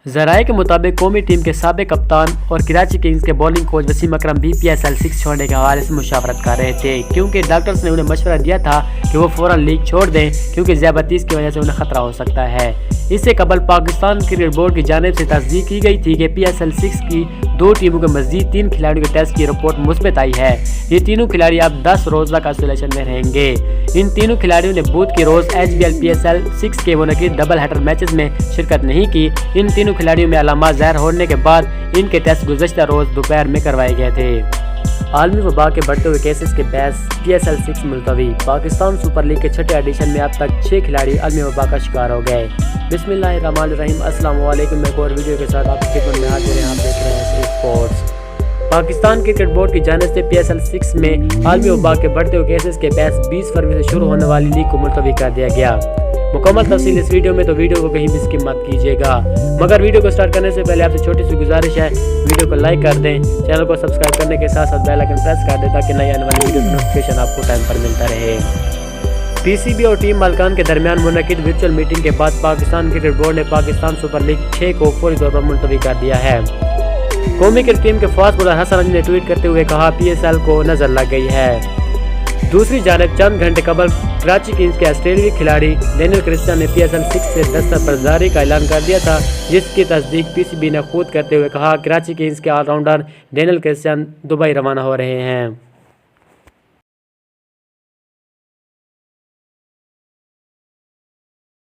ज़राए के मुताबिक कौमी टीम के साबिक कप्तान और कराची किंग्स के बॉलिंग कोच वसीम अकरम भी PSL 6 छोड़ने के हवाले से मुशावरत कर रहे थे, क्योंकि डॉक्टर्स ने उन्हें मशवरा दिया था कि वो फ़ौरन लीग छोड़ दें, क्योंकि ज़्यादतीज़ की वजह से उन्हें खतरा हो सकता है। इससे कबल पाकिस्तान क्रिकेट बोर्ड की जानिब से तस्दीक की गई थी कि PSL 6 की 2 टीमों के मज़ीद 3 खिलाड़ियों के टेस्ट की रिपोर्ट मुस्बत आई है। ये तीनों खिलाड़ी अब 10 रोज़ा आइसोलेशन में रहेंगे। इन तीनों खिलाड़ियों ने बुध के रोज़ HBL PSL 6 के मुनक़िद डबल हेडर मैचेस में शिरकत नहीं की। इन तीनों खिलाड़ियों में अलामात ज़ाहिर होने के बाद इनके टेस्ट गुज़श्ता रोज़ दोपहर में करवाए गए थे। आलमी वबा के बढ़ते हुए केसेस के बहस PSL 6 मुलतवी। पाकिस्तान सुपर लीग के छठे एडिशन में अब तक 6 खिलाड़ी आलमी वबा का शिकार हो गए। बिस्मिल्लाहिर्रहमानिर्रहीम, अस्सलाम वालेकुम। एक और वीडियो के साथ आपकी खिदमत में हाजिर हैं। आप देख रहे हैं स्पोर्ट्स। पाकिस्तान क्रिकेट बोर्ड की जानिब से PSL 6 में आलमी वबा के बढ़ते हुए केसेस के बहस 20 फरवरी से शुरू होने वाली लीग को मुलतवी कर दिया गया। मुकम्मल तफसील इस वीडियो में, तो वीडियो को कहीं भी स्किप मत कीजिएगा। मगर वीडियो को स्टार्ट करने से पहले आपसे छोटी सी गुजारिश है, वीडियो को लाइक कर दें, चैनल को सब्सक्राइब करने के साथ साथ बेल आइकन प्रेस कर दें ताकि नई आने वाली वीडियो की नोटिफिकेशन आपको टाइम पर मिलता रहे। PCB और टीम मालिकान के दरमियान मुनक़िद वर्चुअल मीटिंग के बाद पाकिस्तान क्रिकेट बोर्ड ने पाकिस्तान सुपर लीग 6 को फौरी तौर पर मुलतवी कर दिया है। कौमी क्रिकेट टीम के फास्ट बॉलर हसन अली ने ट्वीट करते हुए कहा, PSL को नजर लग गई है। दूसरी जानब चंद घंटे कबल कराची किंग्स के ऑस्ट्रेलियाई खिलाड़ी डेनियल क्रिस्टियन ने PSL 6 से दस्तबरदारी का ऐलान कर दिया था, जिसकी तस्दीक PCB ने खुद करते हुए कहा, कराची किंग्स के ऑलराउंडर डेनियल क्रिस्टियन दुबई रवाना हो रहे हैं।